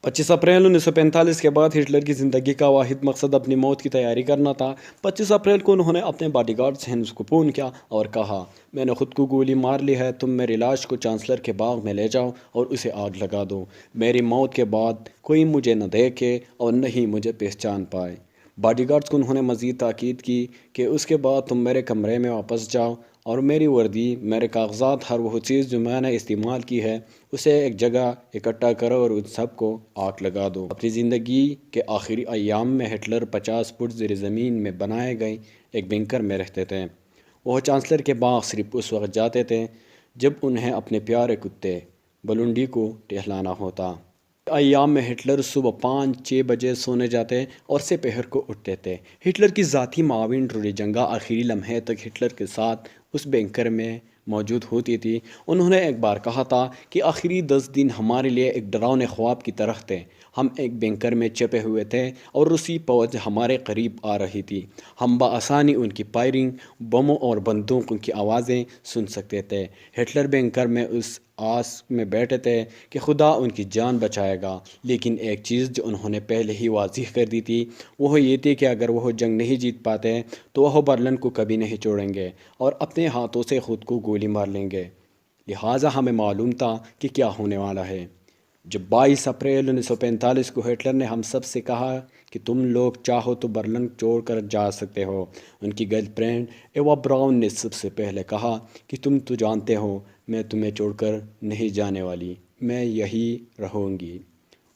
25 April 1945 کے بعد Hitler کی زندگی کا واحد مقصد اپنی موت کی تیاری کرنا تھا۔ 25 اپریل کو انہوں نے اپنے باڈی گارڈ ہینس کو فون کیا اور کہا، میں نے خود کو گولی مار لی ہے، تم میری لاش کو چانسلر کے باغ میں لے جاؤ اور اسے آگ لگا دو۔ میری موت کے بعد کوئی مجھے نہ دیکھے اور نہ ہی مجھے پہچان پائے۔ باڈی گارڈز کو انہوں نے مزید تاکید کی کہ اس کے بعد تم میرے کمرے میں واپس جاؤ اور میری وردی، میرے کاغذات، ہر وہ چیز جو میں نے استعمال کی ہے اسے ایک جگہ اکٹھا کرو اور ان سب کو آگ لگا دو۔ اپنی زندگی کے آخری ایام میں ہٹلر 50 فٹ زیر زمین میں بنائے گئے ایک بنکر میں رہتے تھے۔ وہ چانسلر کے باغ صرف اس وقت جاتے تھے جب انہیں اپنے پیارے کتے بلونڈی کو ٹہلانا ہوتا۔ ایام میں ہٹلر صبح 5-6 بجے سونے جاتے اور سے پہر کو اٹھتے تھے۔ ہٹلر کی ذاتی معاون روڈی جنگا آخری لمحے تک ہٹلر کے ساتھ اس بنکر میں موجود ہوتی تھی۔ انہوں نے ایک بار کہا تھا کہ آخری 10 دن ہمارے لیے ایک ڈراؤنے خواب کی طرح تھے۔ ہم ایک بنکر میں چھپے ہوئے تھے اور روسی فوج ہمارے قریب آ رہی تھی۔ ہم بآسانی ان کی فائرنگ، بموں اور بندوقوں کی آوازیں سن سکتے تھے۔ ہٹلر بنکر میں اس آس میں بیٹھے تھے کہ خدا ان کی جان بچائے گا، لیکن ایک چیز جو انہوں نے پہلے ہی واضح کر دی تھی وہ یہ تھی کہ اگر وہ جنگ نہیں جیت پاتے تو وہ برلن کو کبھی نہیں چھوڑیں گے اور اپنے ہاتھوں سے خود کو گولی مار لیں گے۔ لہٰذا ہمیں معلوم تھا کہ کیا ہونے والا ہے۔ جب 22 اپریل 1945 کو ہٹلر نے ہم سب سے کہا کہ تم لوگ چاہو تو برلن چھوڑ کر جا سکتے ہو، ان کی گرل فرینڈ ایوا براؤن نے سب سے پہلے کہا کہ تم تو جانتے ہو میں تمہیں چھوڑ کر نہیں جانے والی، میں یہی رہوں گی۔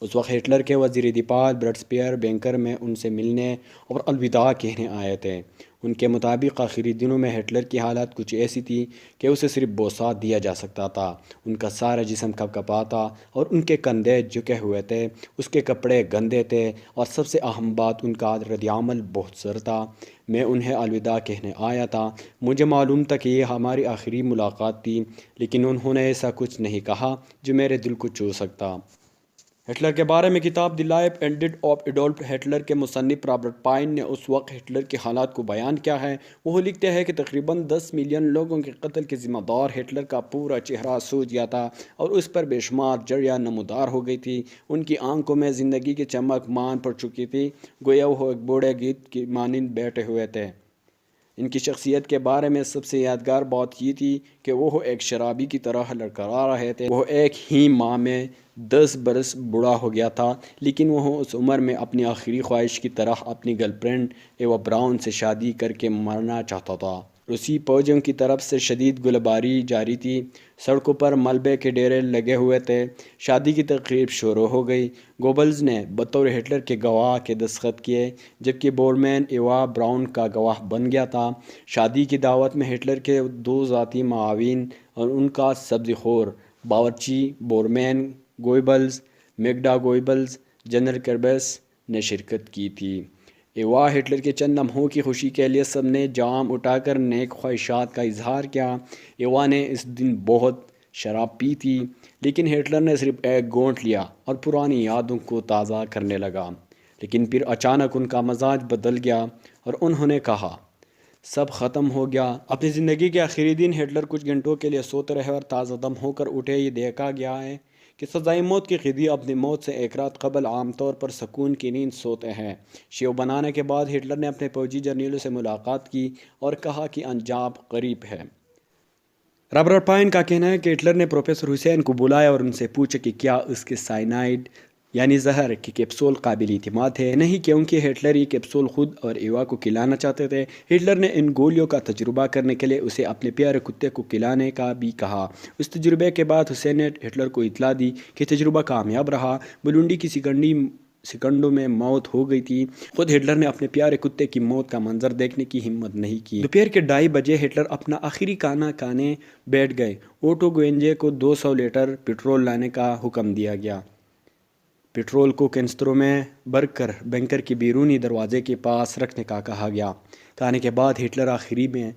اس وقت ہٹلر کے وزیر دفاع برٹسپیئر بنکر میں ان سے ملنے اور الوداع کہنے آئے تھے۔ ان کے مطابق آخری دنوں میں ہٹلر کی حالت کچھ ایسی تھی کہ اسے صرف بوسہ دیا جا سکتا تھا۔ ان کا سارا جسم کپکپا تھا اور ان کے کندھے جھکے ہوئے تھے، اس کے کپڑے گندے تھے اور سب سے اہم بات ان کا ردعمل بہت سر تھا۔ میں انہیں الوداع کہنے آیا تھا۔ مجھے معلوم تھا کہ یہ ہماری آخری ملاقات تھی، لیکن انہوں نے ایسا کچھ نہیں کہا جو میرے دل کو چھو سکتا۔ ہٹلر کے بارے میں کتاب the life and death of Adolf Hitler کے مصنف رابرٹ پائن نے اس وقت ہٹلر کے حالات کو بیان کیا ہے۔ وہ لکھتے ہیں کہ تقریباً 10 ملین لوگوں کے قتل کے ذمہ دار ہٹلر کا پورا چہرہ سوج گیا تھا اور اس پر بے شمار جڑیاں نمودار ہو گئی تھی۔ ان کی آنکھوں میں زندگی کی چمک مان پڑ چکی تھی، گویا وہ ایک بوڑھے گیت کی مانند بیٹھے ہوئے تھے۔ ان کی شخصیت کے بارے میں سب سے یادگار بات یہ تھی کہ وہ ایک شرابی کی طرح لڑکھڑا رہے تھے۔ وہ ایک ہی ماہ میں 10 برس بوڑھا ہو گیا تھا، لیکن وہ اس عمر میں اپنی آخری خواہش کی طرح اپنی گرل فرینڈ ایوا براؤن سے شادی کر کے مرنا چاہتا تھا۔ روسی فوجیوں کی طرف سے شدید گولہباری جاری تھی، سڑکوں پر ملبے کے ڈیرے لگے ہوئے تھے۔ شادی کی تقریب شروع ہو گئی۔ گوبلز نے بطور ہٹلر کے گواہ کے دستخط کیے، جبکہ بورمین ایوا براؤن کا گواہ بن گیا تھا۔ شادی کی دعوت میں ہٹلر کے 2 ذاتی معاون اور ان کا سبزی خور باورچی Borman Goebbels, میگڈا Goebbels, general curbs نے شرکت کی تھی۔ ایوا ہٹلر کے چند لمحوں کی خوشی کے لیے سب نے جام اٹھا کر نیک خواہشات کا اظہار کیا۔ ایوا نے اس دن بہت شراب پی تھی، لیکن ہٹلر نے صرف ایک گھونٹ لیا اور پرانی یادوں کو تازہ کرنے لگا۔ لیکن پھر اچانک ان کا مزاج بدل گیا اور انہوں نے کہا، سب ختم ہو گیا۔ اپنی زندگی کے آخری دن ہٹلر کچھ گھنٹوں کے لیے سوتے رہے اور تازہ دم ہو کر اٹھے۔ یہ دیکھا گیا ہے کہ سزائے موت کے قیدی اپنی موت سے ایک رات قبل عام طور پر سکون کی نیند سوتے ہیں۔ شیو بنانے کے بعد ہٹلر نے اپنے فوجی جرنیلوں سے ملاقات کی اور کہا کہ انجام قریب ہے۔ رابرٹ پائن کا کہنا ہے کہ ہٹلر نے پروفیسر حسین کو بلایا اور ان سے پوچھا کہ کیا اس کے سائنائڈ یعنی زہر کی کیپسول قابل اعتماد ہے۔ نہیں، کیونکہ ہٹلر یہ کیپسول خود اور ایوا کو کھلانا چاہتے تھے۔ ہٹلر نے ان گولیوں کا تجربہ کرنے کے لیے اسے اپنے پیارے کتے کو کھلانے کا بھی کہا۔ اس تجربے کے بعد حسین نے ہٹلر کو اطلاع دی کہ تجربہ کامیاب رہا۔ بلونڈی کی سیکنڈوں میں موت ہو گئی تھی۔ خود ہٹلر نے اپنے پیارے کتے کی موت کا منظر دیکھنے کی ہمت نہیں کی۔ دوپہر کے 2:30 بجے ہٹلر اپنا آخری کھانا کھانے بیٹھ گئے۔ اوٹو گوئنجے کو 200 لیٹر پٹرول لانے کا حکم دیا گیا۔ پٹرول کو کینسٹروں میں بھر کر بنکر کے بیرونی دروازے کے پاس رکھنے کا کہا گیا۔ کھانے کے بعد ہٹلر آخری میں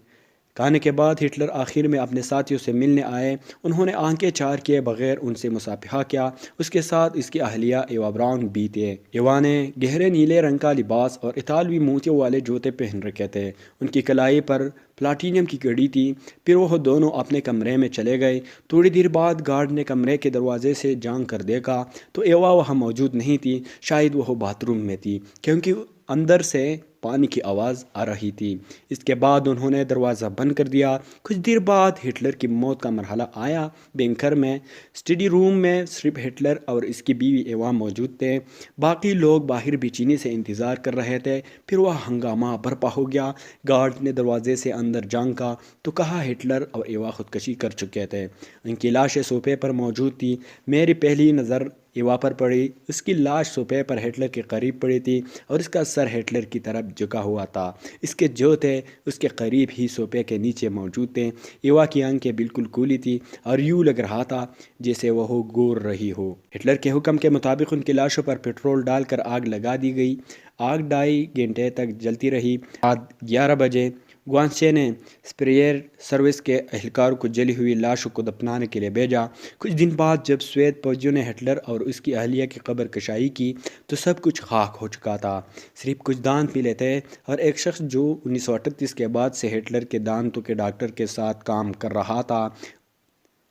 بتانے کے بعد ہٹلر آخر میں اپنے ساتھیوں سے ملنے آئے۔ انہوں نے آنکھیں چار کیے بغیر ان سے مصافحہ کیا۔ اس کے ساتھ اس کی اہلیہ ایوا براؤن بھی تھے۔ ایوا نے گہرے نیلے رنگ کا لباس اور اطالوی موتیوں والے جوتے پہن رکھے تھے۔ ان کی کلائی پر پلاٹینم کی گھڑی تھی۔ پھر وہ دونوں اپنے کمرے میں چلے گئے۔ تھوڑی دیر بعد گارڈ نے کمرے کے دروازے سے جھانک کر دیکھا تو ایوا وہاں موجود نہیں تھی۔ شاید وہ باتھ روم میں تھی کیونکہ اندر سے پانی کی آواز آ رہی تھی۔ اس کے بعد انہوں نے دروازہ بند کر دیا۔ کچھ دیر بعد ہٹلر کی موت کا مرحلہ آیا۔ بنکر میں اسٹڈی روم میں صرف ہٹلر اور اس کی بیوی ایوا موجود تھے۔ باقی لوگ باہر بے چینی سے انتظار کر رہے تھے۔ پھر وہ ہنگامہ برپا ہو گیا۔ گارڈ نے دروازے سے اندر جھانکا تو کہا ہٹلر اور ایوا خودکشی کر چکے تھے۔ ان کی لاشیں صوفے پر موجود تھی۔ میری پہلی نظر ایوا پر پڑی۔ اس کی لاش صوفے پر ہٹلر کے قریب پڑی تھی اور اس کا سر ہٹلر کی طرف جھکا ہوا تھا۔ اس کے جو تھے اس کے قریب ہی صوفے کے نیچے موجود تھے۔ ایوا کی آنکھیں بالکل کھلی تھی اور یوں لگ رہا تھا جیسے وہ گور رہی ہو۔ ہٹلر کے حکم کے مطابق ان کی لاشوں پر پیٹرول ڈال کر آگ لگا دی گئی۔ آگ 2.5 گھنٹے تک جلتی رہی۔ رات 11 بجے گوانشے نے سپریئر سروس کے اہلکاروں کو جلی ہوئی لاشوں کو دفنانے کے لیے بھیجا۔ کچھ دن بعد جب سویت فوجیوں نے ہٹلر اور اس کی اہلیہ کی قبر کشائی کی تو سب کچھ خاک ہو چکا تھا۔ صرف کچھ دانت ملے تھے اور ایک شخص جو 1938 کے بعد سے ہٹلر کے دانتوں کے ڈاکٹر کے ساتھ کام کر رہا تھا،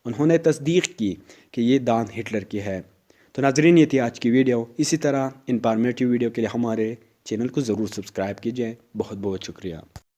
انہوں نے تصدیق کی کہ یہ دانت ہٹلر کی ہے۔ تو ناظرین، یہ تھی آج کی ویڈیو۔ اسی طرح انفارمیٹیو ویڈیو کے لیے ہمارے چینل کو ضرور سبسکرائب کیجیے۔ بہت بہت شکریہ۔